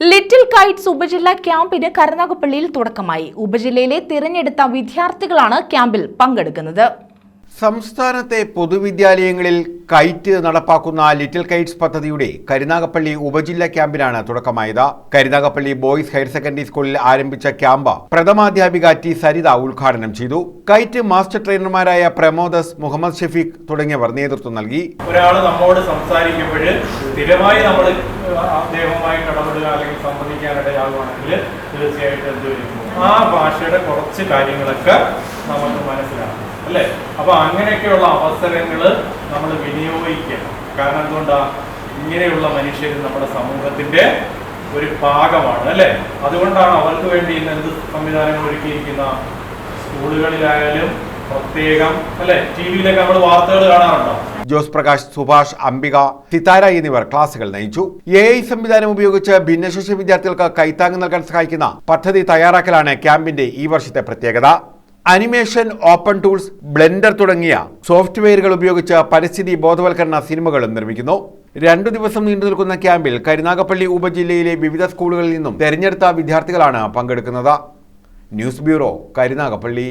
Little Kites ഉപജില്ലാ ക്യാമ്പിന് കരുനാഗപ്പള്ളിയിൽ തുടക്കമായി. ഉപജില്ലയിലെ തിരഞ്ഞെടുത്ത വിദ്യാർത്ഥികളാണ് ക്യാമ്പിൽ പങ്കെടുക്കുന്നത്. സംസ്ഥാനത്തെ പൊതുവിദ്യാലയങ്ങളിൽ കൈറ്റ് നടപ്പാക്കുന്ന ലിറ്റിൽ കൈറ്റ്സ് പദ്ധതിയുടെ കരുനാഗപ്പള്ളി ഉപജില്ലാ ക്യാമ്പിനാണ് തുടക്കമായത്. കരുനാഗപ്പള്ളി ബോയ്സ് ഹയർ സെക്കൻഡറി സ്കൂളിൽ ആരംഭിച്ച ക്യാമ്പ് പ്രഥമാധ്യാപിക ടി സരിത ഉദ്ഘാടനം ചെയ്തു. കൈറ്റ് മാസ്റ്റർ ട്രെയിനർമാരായ പ്രമോദസ്, മുഹമ്മദ് ഷഫീഖ് തുടങ്ങിയവർ നേതൃത്വം നൽകി. ഒരാൾ നമ്മോട് സംസാരിക്കുമ്പോൾ സ്ഥിരമായി നമ്മൾ അദ്ദേഹവുമായി ഇടപെടുക അല്ലെങ്കിൽ സംവദിക്കാനിടയാകുകയാണെങ്കിൽ തീർച്ചയായിട്ടും എന്തുവരും ആ ഭാഷയുടെ കുറച്ച് കാര്യങ്ങളൊക്കെ നമുക്ക് മനസ്സിലാക്കും അല്ലേ. അപ്പൊ അങ്ങനെയൊക്കെയുള്ള അവസരങ്ങൾ നമ്മൾ വിനിയോഗിക്കണം. കാരണം എന്തുകൊണ്ടാണ്, ഇങ്ങനെയുള്ള മനുഷ്യർ നമ്മുടെ സമൂഹത്തിന്റെ ഒരു ഭാഗമാണ് അല്ലേ. അതുകൊണ്ടാണ് അവർക്ക് വേണ്ടി ഇന്ന് എന്ത് സംവിധാനങ്ങൾ ഒരുക്കിയിരിക്കുന്ന സ്കൂളുകളിലായാലും പ്രത്യേകം അല്ലെ. ടി വിയിലൊക്കെ നമ്മൾ വാർത്തകൾ കാണാറുണ്ടോ? ജോസ് പ്രകാശ്, സുഭാഷ്, അംബിക, സിതാര എന്നിവർ ക്ലാസുകൾ നയിച്ചു. AI സംവിധാനം ഉപയോഗിച്ച് ഭിന്നശേഷി വിദ്യാർത്ഥികൾക്ക് കൈത്താങ് നൽകാൻ സഹായിക്കുന്ന പദ്ധതി തയ്യാറാക്കലാണ് ക്യാമ്പിന്റെ ഈ വർഷത്തെ പ്രത്യേകത. അനിമേഷൻ, ഓപ്പൺ ടൂൾസ്, ബ്ലെൻഡർ തുടങ്ങിയ സോഫ്റ്റ്വെയറുകൾ ഉപയോഗിച്ച് പരിസ്ഥിതി ബോധവൽക്കരണ സിനിമകളും നിർമ്മിക്കുന്നു. 2 ദിവസം നീണ്ടു നിൽക്കുന്ന ക്യാമ്പിൽ കരുനാഗപ്പള്ളി ഉപജില്ലയിലെ വിവിധ സ്കൂളുകളിൽ നിന്നും തെരഞ്ഞെടുത്ത വിദ്യാർത്ഥികളാണ് പങ്കെടുക്കുന്നത്. News bureau, Karunagappally.